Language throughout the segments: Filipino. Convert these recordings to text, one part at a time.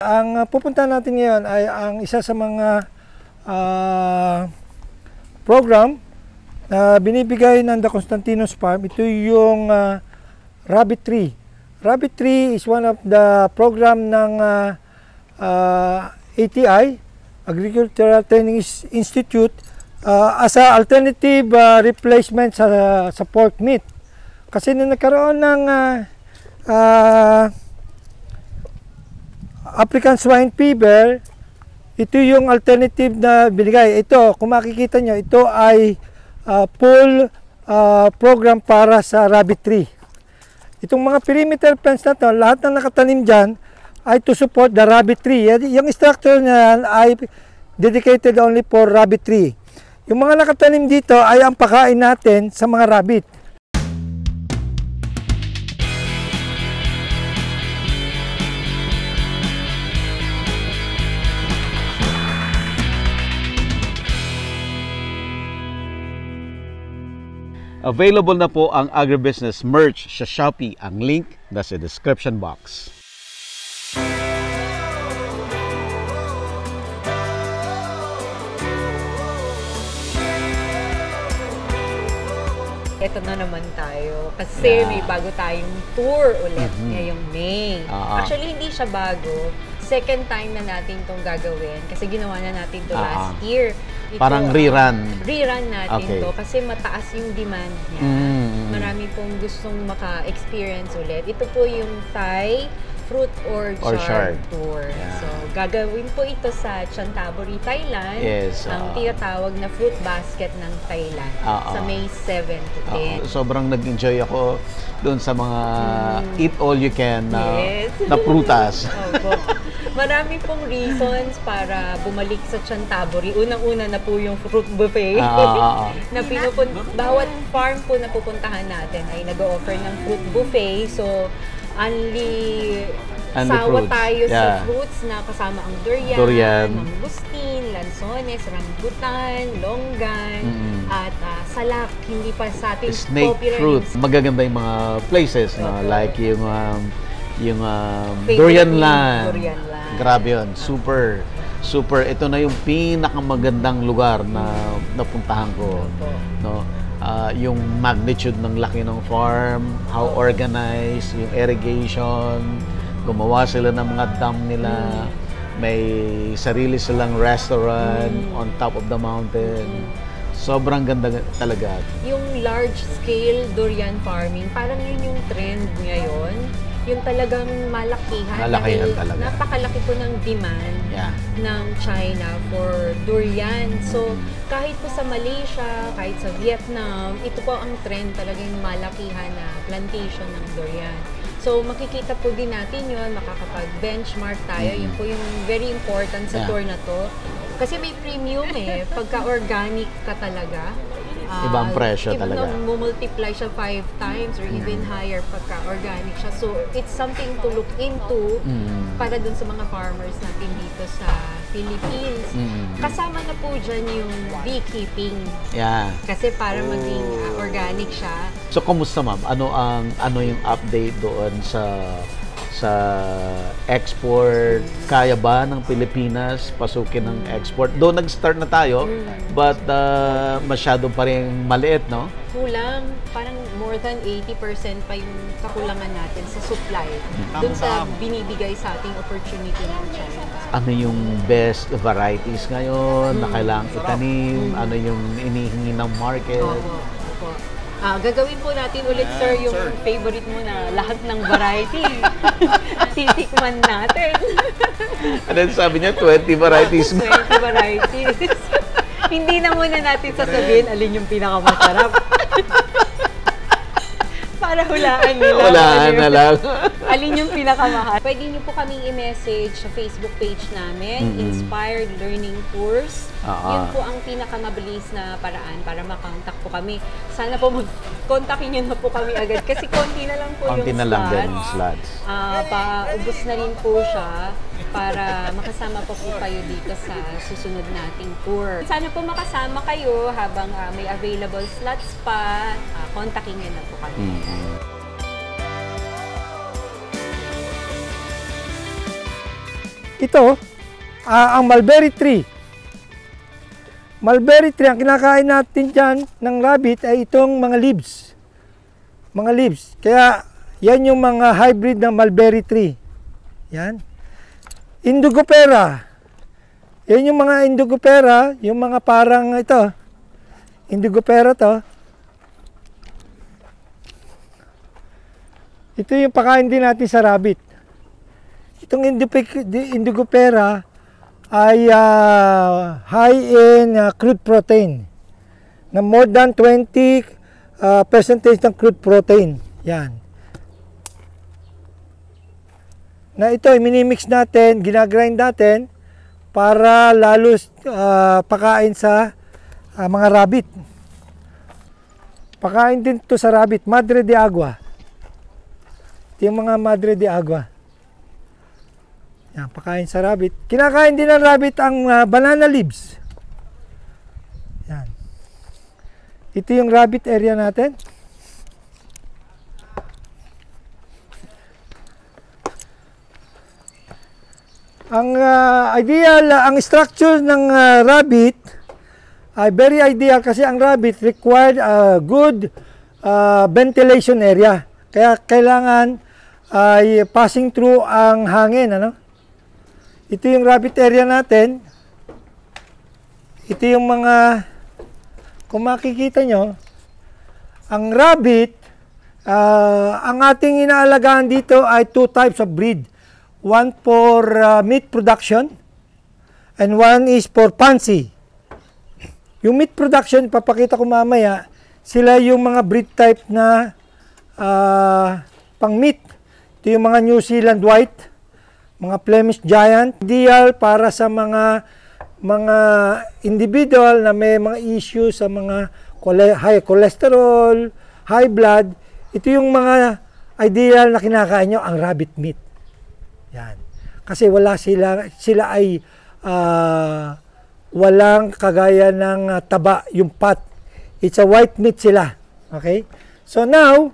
Ang pupunta natin ngayon ay ang isa sa mga program na binibigay ng The Constantinos Farm. Ito yung Rabbit Tree. Rabbit Tree is one of the program ng ATI, Agricultural Training Institute, as a alternative replacement sa pork meat. Kasi nung nagkaroon ng African swine fever, ito yung alternative na binigay. Ito, kung makikita nyo, ito ay full program para sa rabbit tree. Itong mga perimeter fence na to, lahat ng nakatanim dyan ay to support the rabbit tree. Yung structure na ay dedicated only for rabbit tree. Yung mga nakatanim dito ay ang pakain natin sa mga rabbit. Available na po ang agribusiness merch sa Shopee. Ang link nasa description box. Ito na naman tayo kasi may bago tayong tour ulit ngayong May. Actually, hindi siya bago. Second time na natin itong gagawin kasi ginawa na natin ito last year. Ito, parang rerun. Rerun natin to kasi mataas yung demand niya. Marami pong gustong maka-experience ulit. Ito po yung Thai Fruit Orchard Tour. Yeah. So, gagawin po ito sa Chanthaburi, Thailand. Yes. Ang tinatawag na fruit basket ng Thailand sa May 7 to 10. Sobrang nag-enjoy ako doon sa mga eat all you can na prutas. Marami pong reasons para bumalik sa Chanthaburi. Unang-una na po yung fruit buffet. Na bawat farm po na pupuntahan natin ay nag-o-offer ng fruit buffet. So, only sawa tayo sa fruits na kasama ang durian, mangustin, lansones, rambutan, longgan, at salak. Hindi pa sa ating snake fruit. Magaganda yung mga places na like yung Durian Land. Grabe yun. Super. Ito na yung pinakamagandang lugar na napuntahan ko. No? Yung magnitude ng laki ng farm, how organized, yung irrigation, gumawa sila ng mga dam nila, may sarili silang restaurant on top of the mountain. Sobrang ganda talaga. Yung large-scale durian farming, parang yun yung trend ngayon. Yung talagang malakihan. Malakihan talaga. Napakalaki po ng demand ng China for durian. So, kahit po sa Malaysia, kahit sa Vietnam, ito po ang trend talagang malakihan na plantation ng durian. So, makikita po din natin yun, makakapag-benchmark tayo. Yun po yung very important sa tour na to. Kasi may premium pagka-organic ka talaga. Ibang presyo talaga. Multiply siya 5 times or even higher pagka-organic siya. So, it's something to look into para dun sa mga farmers natin dito sa Philippines. Kasama na po dyan yung beekeeping. Kasi para maging organic siya. So, kumusta ma'am? Ano yung update doon sa export? Kaya ba ng Pilipinas pasukin ng export? Doon nag-start na tayo, but masyado pa rin maliit, no? Kulang. Parang more than 80% pa yung kakulangan natin sa supply. Doon sa binibigay sa ating opportunity ng China. Ano yung best varieties ngayon na kailangang itanim? Ano yung inihingi ng market? Gagawin po natin ulit, sir, yung favorite mo na lahat ng variety. Titikman natin. And then sabi niya, 20 varieties. 20 varieties. Hindi na muna natin sasabihin alin yung pinakamasarap. Para hulaan nila. Hulaan na lang. Alin yung pinakamahal. Pwede niyo po kaming i-message sa Facebook page namin, Inspired Learning Tours. Yun po ang pinakamabilis na paraan para makontak po kami. Sana po kontakin niyo na po kami agad kasi konti na lang po yung slots. Paubos na rin po siya para makasama po kayo dito sa susunod nating tour. Sana po makasama kayo habang may available slots pa. Kontakin niyo na po kami. ito, ang mulberry tree. Mulberry tree, ang kinakain natin dyan ng rabbit ay itong mga leaves. Mga leaves. Kaya, yan yung mga hybrid ng mulberry tree. Yan. Indigofera. Yan yung mga indigofera, yung mga parang ito. Indigofera to. Ito yung pakain din natin sa rabbit. Itong indigofera ay high in crude protein. Na more than 20 percentage ng crude protein. Yan. Na ito, minimix natin, ginagrind natin para lalo pakain sa mga rabbit. Pakain din ito sa rabbit, madre de agua. Ito yung mga madre de agua. Yan, pakain sa rabbit. Kinakain din ng rabbit ang banana leaves. Yan. Ito yung rabbit area natin. Ang ang structure ng rabbit ay very ideal kasi ang rabbit required a good ventilation area. Kaya kailangan ay passing through ang hangin, ano? Ito yung rabbit area natin. Ito yung mga, kung makikita nyo, ang rabbit, ang ating inaalagaan dito ay 2 types of breed. One for meat production and one is for fancy. Yung meat production, papakita ko mamaya, sila yung mga breed type na pang meat. Ito yung mga New Zealand White, mga Flemish Giant. Ideal para sa mga individual na may mga issues sa mga high cholesterol, high blood. Ito yung mga ideal na kinakain nyo, ang rabbit meat. Yan. Kasi sila ay walang kagaya ng taba, yung fat. It's a white meat sila. Okay? So now,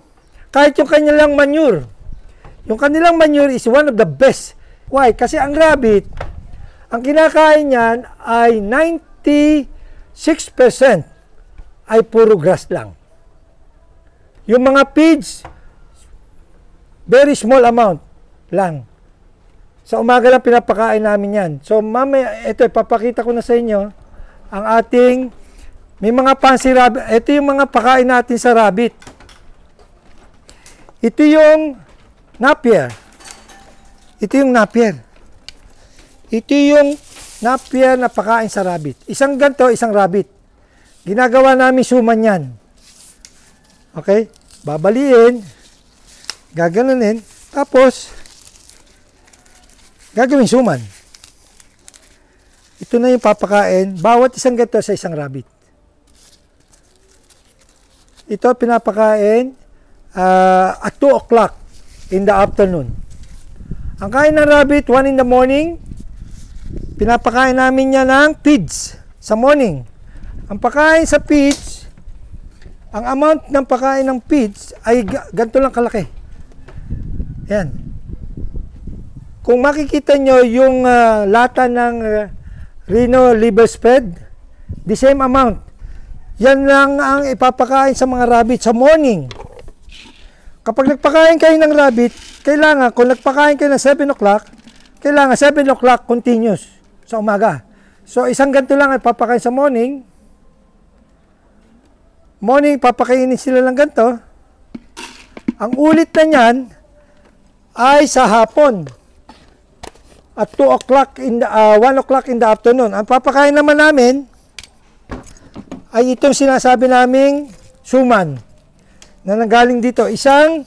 kahit yung kanilang manure, yung kanilang manure is one of the best. Why? Kasi ang rabbit, ang kinakain niyan ay 96% ay puro grass lang. Yung mga pigs, very small amount lang. Sa umaga lang pinapakain namin yan. So mamaya, ito ipapakita ko na sa inyo ang ating, may mga fancy rabbit. Ito yung mga pakain natin sa rabbit. Ito yung napier. Ito yung napier. Ito yung napier na pakain sa rabbit. Isang ganito, isang rabbit. Ginagawa namin suman yan. Okay? Babaliin. Gaganunin. Tapos, gagawin suman. Ito na yung papakain. Bawat isang ganito sa isang rabbit. Ito pinapakain at 2 o'clock in the afternoon. Ang kain ng rabbit, 1 in the morning. Pinapakain namin niya ng feeds sa morning. Ang pakain sa feeds, ang amount ng pakain ng feeds ay ganito lang kalaki. Yan. Kung makikita nyo yung lata ng Rhino liver spread, the same amount. Yan lang ang ipapakain sa mga rabbit sa morning. Kapag nagpakain kayo ng rabbit, kailangan, kung nagpakain kayo ng 7 o'clock, kailangan 7 o'clock continuous sa umaga. So, isang ganito lang ay papakain sa morning. Morning, papakainin sila lang ganito. Ang ulit na niyan ay sa hapon. At 2 o'clock, 1 o'clock in the afternoon. Ang papakain naman namin ay itong sinasabi naming suman na nanggaling dito. Isang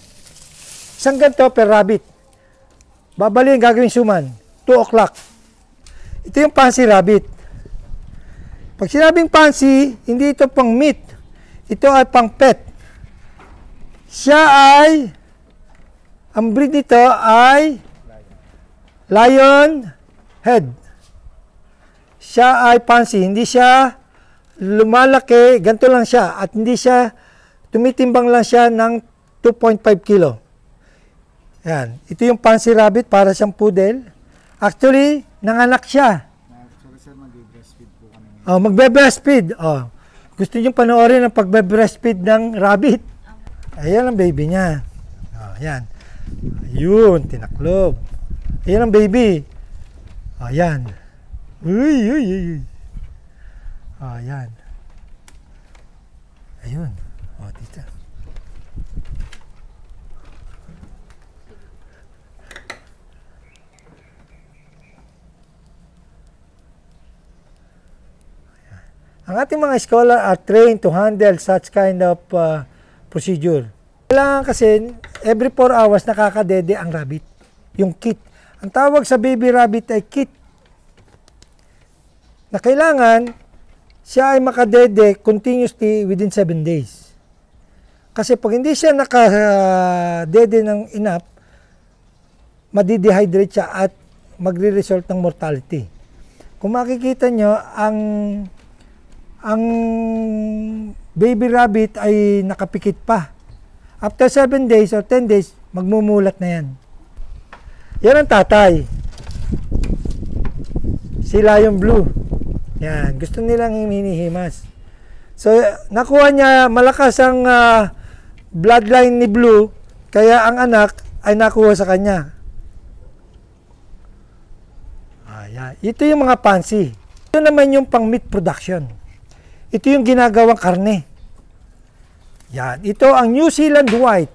ganito per rabbit. Babaliin, gagawin suman. 2 o'clock. Ito yung fancy rabbit. Pag sinabing fancy, hindi ito pang meat. Ito ay pang pet. Siya ay, ang breed nito ay lion head. Siya ay fancy. Hindi siya lumalaki, ganito lang siya. At hindi siya, tumitimbang lang siya ng 2.5 kilo. Yan. Ito yung fancy rabbit, para siyang poodle. Actually, nanganak siya. Oh, magbe-breastfeed. Oh. Gusto niyo panoorin ang pagbe-breastfeed ng rabbit? Ayan ang baby niya. Oh, ayan. Ayun, tinaklob. Ayan ang baby. Oh, ayan. Uy, uy, uy. Oh, ayan. Ayun. Oh, dito. Ang ating mga scholar are trained to handle such kind of procedure. Kailangan kasi every 4 hours nakakadede ang rabbit. Yung kit. Ang tawag sa baby rabbit ay kit. Na kailangan siya ay makadede continuously within 7 days. Kasi pag hindi siya nakadede ng enough, madidehydrate siya at magre-result ng mortality. Kung makikita nyo, ang baby rabbit ay nakapikit pa. After 7 days or 10 days, magmumulat na yan. Yan ang tatay. Sila yung blue. Yan. Gusto nilang hinihimas. So, nakuha niya, malakas ang bloodline ni blue, kaya ang anak ay nakuha sa kanya. Ayan. Ito yung mga pansy. Ito naman yung pang meat production. Ito yung ginagawang karne. Yan. Ito ang New Zealand White.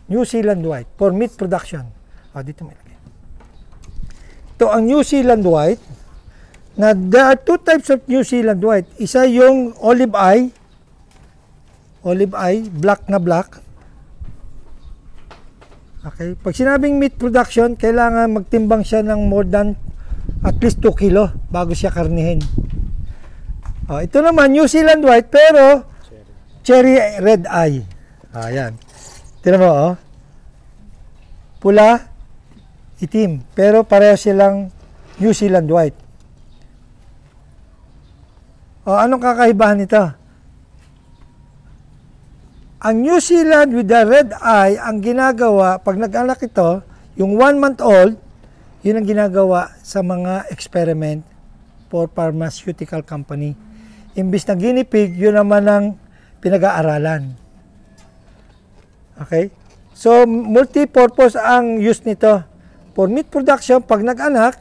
New Zealand White for meat production. O, dito may lagay. Ito ang New Zealand White. Na there are 2 types of New Zealand White. Isa yung olive eye. Olive eye, black na black. Okay. Pag sinabing meat production, kailangan magtimbang siya ng more than at least 2 kilo bago siya karnihin. Oh, ito naman, New Zealand White, pero cherry red eye. Ayan. Tignan mo, oh. Pula, itim. Pero pareho silang New Zealand White. Oh, anong kakaibahan nito? Ang New Zealand with the red eye, ang ginagawa, pag nag-anak ito, yung 1 month old, yun ang ginagawa sa mga experiment for pharmaceutical company. Imbis na guinea pig, yun naman ang pinag-aaralan. Okay? So, multi-purpose ang use nito. For meat production, pag nag-anak,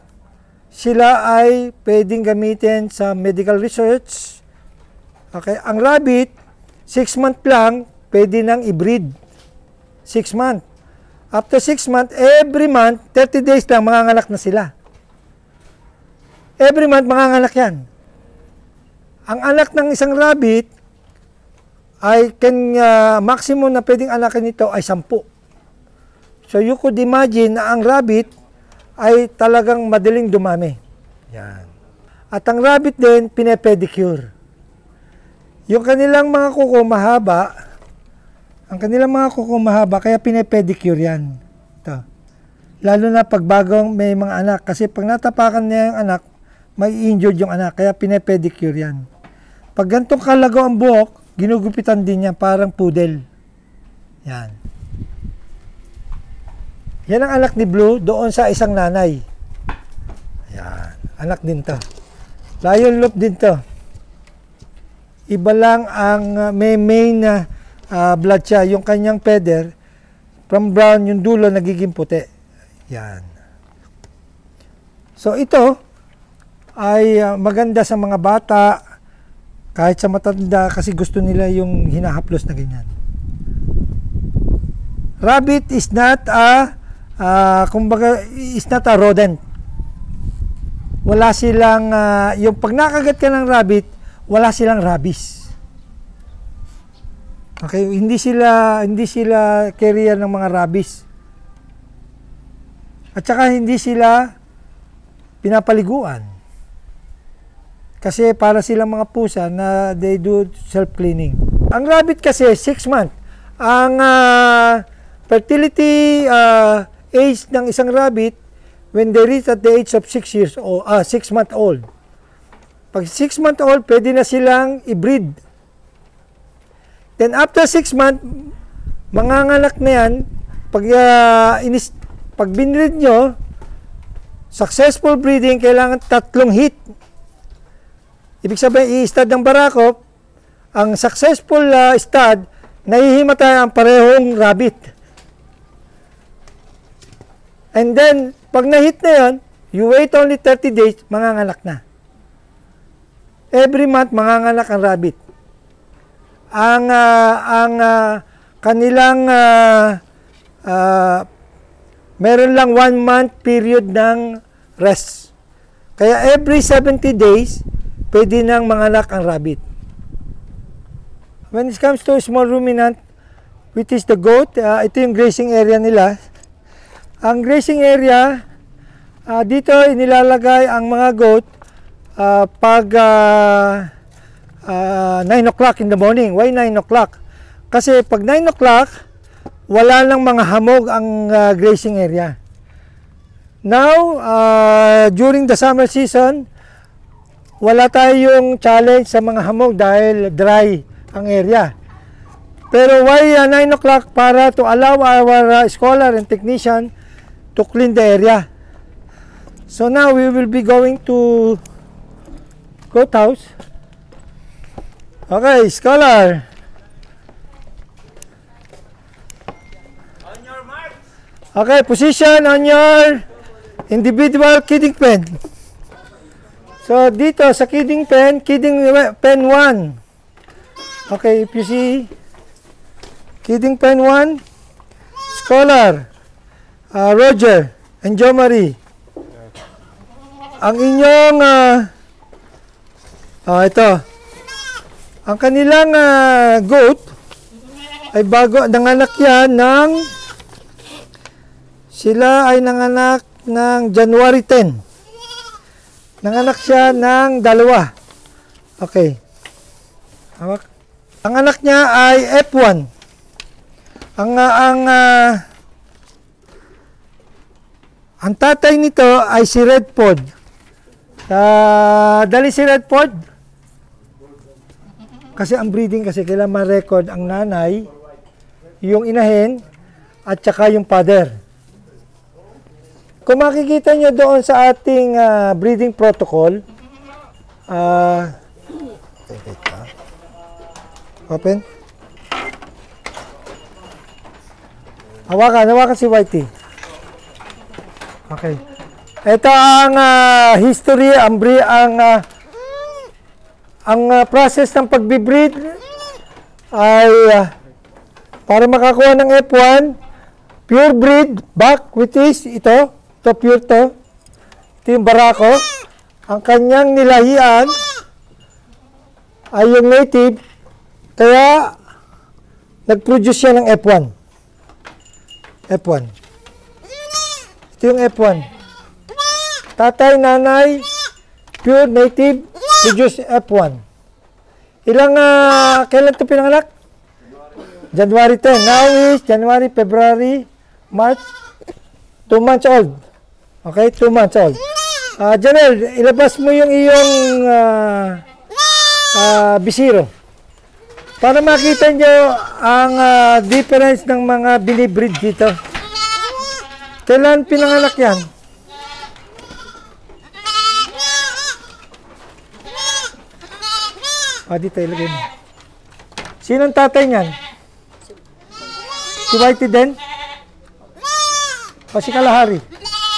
sila ay pwedeng gamitin sa medical research. Okay? Ang rabbit, 6 months lang, pwede nang i-breed. 6 months. After 6 months, every month, 30 days lang, manganganak na sila. Every month, manganganak yan. Ang anak ng isang rabbit ay maximum na pwedeng anakin nito ay 10. So you could imagine na ang rabbit ay talagang madaling dumami. Yan. At ang rabbit din, pinepedicure. Yung kanilang mga kuko mahaba, kaya pinepedicure yan. Ito. Lalo na pag bagong may mga anak. Kasi pag natapakan niya yung anak, may injured yung anak. Kaya pinepedicure yan. Pag gantong kalago ang buhok, ginugupitan din niya parang poodle. Yan. Yan ang anak ni Blue doon sa isang nanay. Yan. Anak din to. Lion loop din to. Iba lang ang may main blood siya. Yung kanyang feather, from brown, yung dulo nagiging puti. Yan. So ito ay maganda sa mga bata, kahit sa matanda, kasi gusto nila yung hinahaplos na ganyan. Rabbit is not is not a rodent. Wala silang, yung pag nakagat ka ng rabbit, wala silang rabies. Okay, hindi sila carrier ng mga rabies. At saka hindi sila pinapaliguan. Kasi para silang mga pusa na they do self-cleaning. Ang rabbit kasi 6 months. Ang fertility age ng isang rabbit when they reach at the age of 6 month old. Pag 6 month old, pwede na silang i-breed. Then after 6 months, manganganak na yan. Pag binreed nyo, Successful breeding, kailangan 3 hit. Ibig sabihin, i-stud ng barako, ang successful stud, nahihimatay ang parehong rabbit. And then, pag na-hit na yun, you wait only 30 days, manganganak na. Every month, manganganak ang rabbit. Ang kanilang meron lang 1 month period ng rest. Kaya every 70 days, pwede nang manganak ang rabbit. When it comes to small ruminant, which is the goat, ito yung grazing area nila. Ang grazing area, dito inilalagay ang mga goat pag 9 o'clock in the morning. Why 9 o'clock? Kasi pag 9 o'clock, wala nang mga hamog ang grazing area. Now, during the summer season, wala tayong challenge sa mga hamog dahil dry ang area. Pero why 9 o'clock? Para to allow our scholar and technician to clean the area. So now we will be going to goat house. Okay, scholar. On your mark. Okay, position on your individual kidding pen. So dito sa kidding pen 1. Okay, if you see kidding pen 1, scholar, Roger and Jo Marie. Ang inyong ito. Ang kanilang goat ay bago nanganak yan sila ay nanganak ng January 10. Nanganak siya ng 2. Okay. Hawak. Ang anak niya ay F1. Ang tatay nito ay si Redford. Dali si Redford. Kasi ang breeding kasi kailangan ma-record ang nanay, yung inahin, at saka yung father. Kung makikita nyo doon sa ating breeding protocol, open. Hawakan si Whitey. Okay. Ito ang history, ang process ng pagbe-breed ay para makakuha ng F1, pure breed, back, which is ito pure to. Ito yung barako. Ang kanyang nilahian ay yung native, kaya nag-produce siya ng F1. Ito yung F1. Tatay, nanay, pure native, produce F1. Kailan ito pinanganak? January 10. Now is January, February, March, 2 months old. Okay, 2 months old. Janelle, ilabas mo yung iyong bisiro para makita nyo ang difference ng mga binibreed dito. Kailan pinanganak yan? Dito ilagay mo. Sinong tatay niyan? Si Whitey din? O si Kalahari?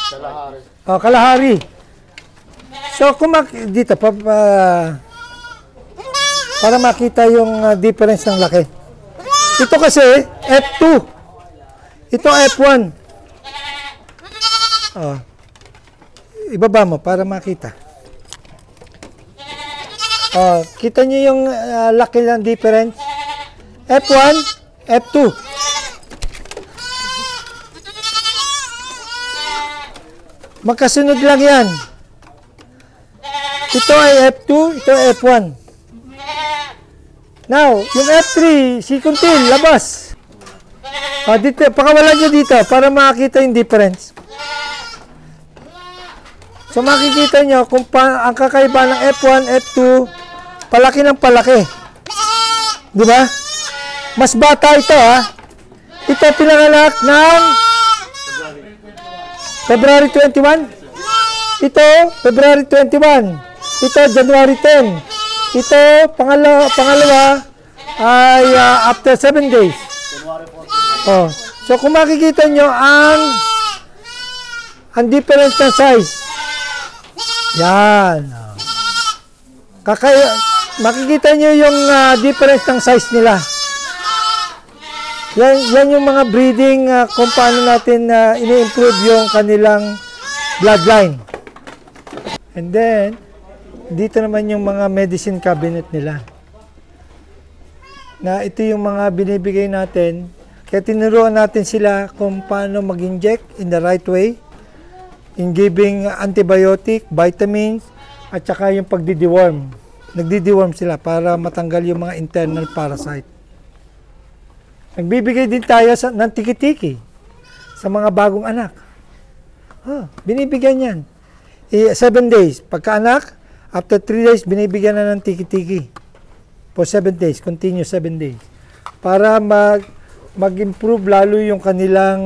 Kalahari. Kalahari. So, dito, para makita yung difference ng laki. Ito kasi, F2. Ito, F1. Ibaba mo para makita. Kita nyo yung laki ng difference. F1, F2. Magkasunod lang yan. Ito ay F2, ito ay F1. Now, yung F3, si Kuntil, labas. Dito, pakawalan nyo dito para makita yung difference. So, makikita nyo kung ang kakaiba ng F1, F2, palaki ng palaki. Di ba? Mas bata ito, ha? Ito pinanganak ng February 21. Ito, February 21. Ito, January 10. Ito, pangalawa ay after 7 days. Oh. So, kung makikita nyo ang difference ng size. Yan. Makikita nyo yung difference ng size nila. Yan yung mga breeding kung paano natin ini-improve yung kanilang bloodline. And then, dito naman yung mga medicine cabinet nila. Na ito yung mga binibigay natin. Kaya tinuruan natin sila kung paano mag-inject in the right way. In giving antibiotic, vitamins, at saka yung pagdi-deworm. Nagdi-deworm sila para matanggal yung mga internal parasite. Nagbibigay din tayo ng tiki-tiki sa mga bagong anak. Binibigyan yan. 7 days. Pagka-anak, after 3 days, binibigyan na ng tiki-tiki. For 7 days. Continue 7 days. Para mag-improve lalo yung kanilang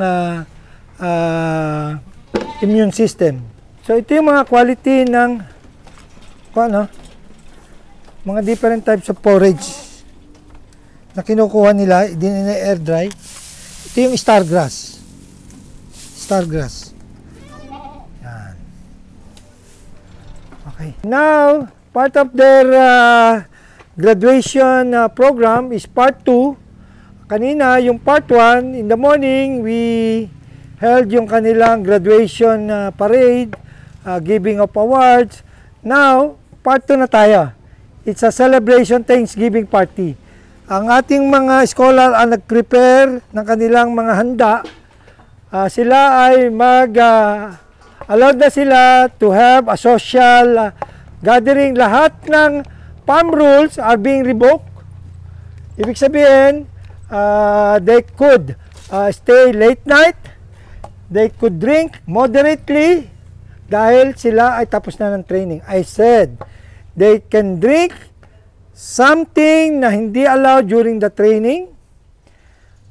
immune system. So, ito yung mga quality ng mga different types of forage na kinukuha nila, air dry. Ito yung star grass. Star grass. Yan. Okay. Now, part of their graduation program is part 2. Kanina, yung part 1, in the morning, we held yung kanilang graduation parade, giving of awards. Now, part 2 na tayo. It's a celebration Thanksgiving party. Ang ating mga scholar ang nag-prepare ng kanilang mga handa. Sila ay allowed na sila to have a social gathering. Lahat ng farm rules are being revoked. Ibig sabihin, they could stay late night. They could drink moderately dahil sila ay tapos na ng training. I said, they can drink something na hindi allowed during the training,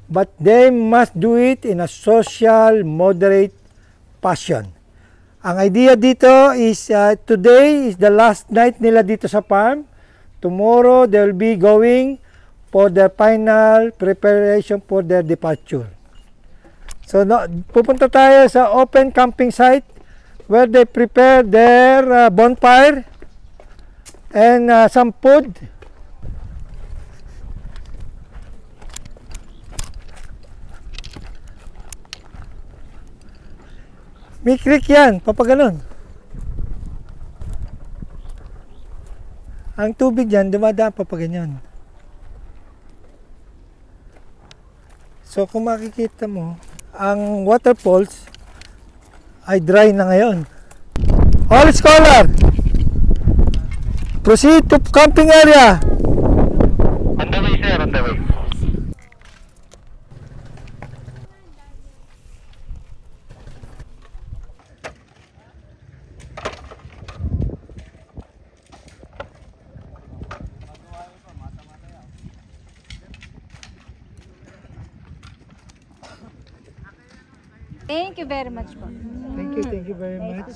but they must do it in a social, moderate fashion. Ang idea dito is today is the last night nila dito sa farm. Tomorrow, they'll be going for their final preparation for their departure. So, pupunta tayo sa open camping site where they prepare their bonfire and some food. May creek yan, papaganon. Ang tubig dyan, dumadaan papaganyan. So kung makikita mo, ang waterfalls ay dry na ngayon. All scholar, proceed to camping area. On the way, sir, on the way. Thank you very much po. Thank you very much.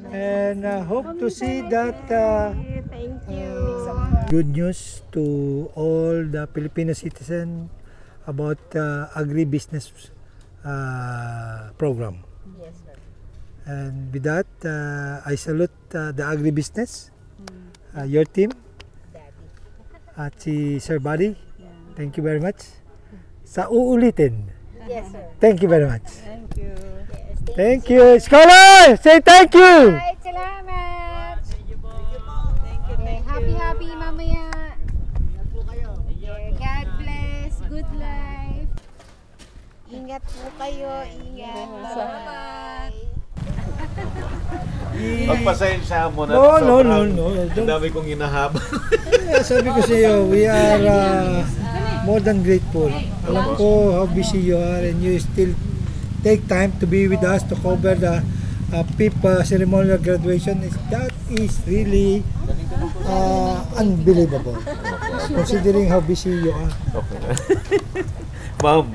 And hope to see that good news to all the Filipino citizens about agribusiness program. Yes, sir. And with that, I salute the agribusiness, your team, at si Sir Buddy. Thank you very much. Sa uulitin. Yes, sir. Thank you very much. Thank you. Yes, Thank you. Scholar, say thank you. Alright, salamat. Thank you po. Thank you. Happy mamaya. Ingat po kayo. God bless. Good life. Ingat po kayo. Ingat. Bye-bye. Pagpasensya mo na. No. Ang dami kong inahabang. Sabi ko sa iyo, we are more than grateful. Alam ko how busy you are and you still take time to be with us to cover the PIP ceremonial graduation. That is really unbelievable. Considering how busy you are. Okay. Ma'am,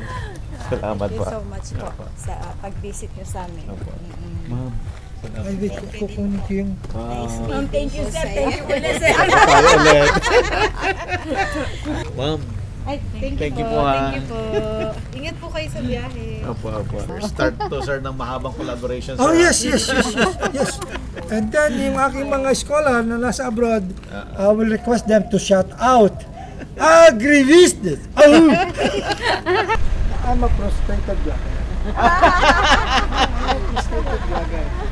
salamat Thank po. you so much po sa pag-visit nyo sa amin. Ma'am, Ay, wait, kukunin ko yung... Thank you, sir. Thank you ulit, sir. Tayo ulit. Ma'am, Ay, thank you po ha. Thank you po. Ingat po kayo sa biyahe. Opo. Start to sir ng mahabang collaboration. Oh, sir. yes. And then, yung aking mga scholar na nasa abroad, I will request them to shout out, Agribusiness! Oh! I'm a frustrated vlogger.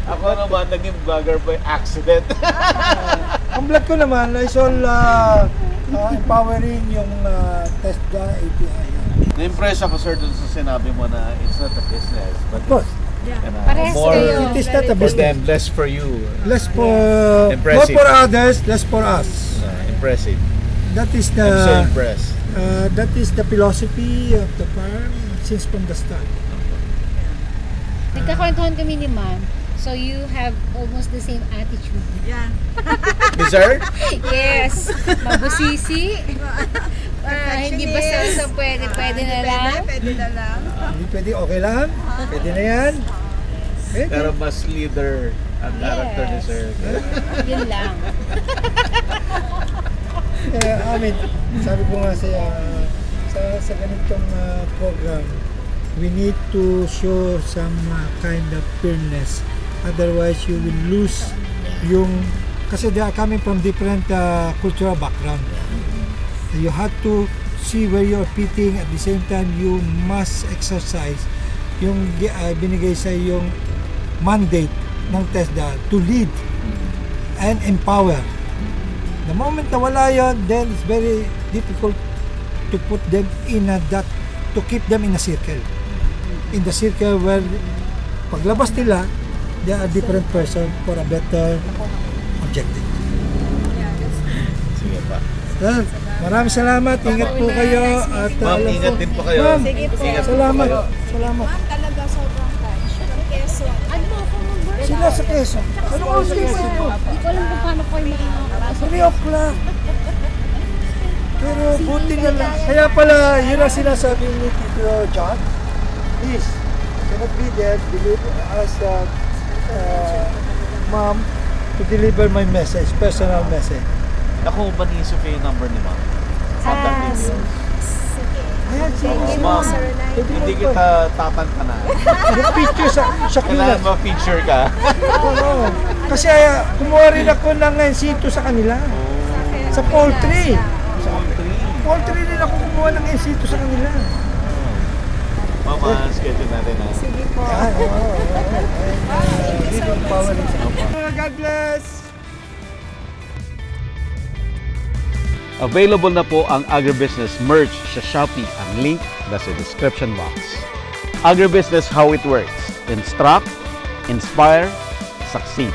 Ako naman, naging vlogger by accident. Ang vlog ko naman is all empowering yung TESDA API. Na-impress ako sir dun sa sinabi mo na it's not a business, but Of course, Parehas more kayo. it is not a for business. them, less for you. Less for, more Impressive. for others, less for us. Impressive. That is I'm so the impressed. that is the philosophy of the farm since from the start. Nagkakwentuhan kami ni Ma'am. So you have almost the same attitude. Sir? Yes. Mabusisi. Hindi basta pwede na lang. Hindi pwede, okay lang. Pwede na yan. Pwede. Pero mas leader ang character ni sir. Yun lang. I mean, sabi ko nga sa ganitong program, we need to show some kind of firmness. Otherwise, you will lose yung... Kasi they are coming from different cultural background. You have to see where you are fitting. At the same time, you must exercise yung binigay sa yung mandate ng TESDA to lead and empower. The moment na wala yun, then it's very difficult to put them in to keep them in a circle. In the circle where paglabas nila, they are different person for a better objective. Sige pa. Sir, maraming salamat. Ingat po kayo. At Ma'am, alam ingat po- din po kayo. Ma'am, Sige po. Ingat po salamat. kayo. Salamat. Talaga sobrang touch. Ang keso. Ano po ako mag-birth? Sila sa Quezon. Ano ko sa Quezon po? Hindi ko alam kung paano ko yung makakapasok. 3 o'clock. Pero buti na lang. Kaya pala, yun ang sinasabi ni Tito John. Please, cannot be there, as ma'am, to deliver my message, personal message. Ako ba ni Sophia yung number ni ma'am? Contact details. Ayan, sige. Ma'am, hindi kita tatantanan. Yung picture sa Kailangan Kinas. ma-feature ka. Oo. Kasi kumuha rin ako ng ensito sa kanila. Sa poultry. Poultry rin ako kumuha ng ensito sa kanila. Mama, schedule natin ha. Yan, oo. God bless! Available na po ang Agribusiness merch sa Shopee. Ang link nasa description box. Agribusiness, how it works. Instruct, inspire, succeed.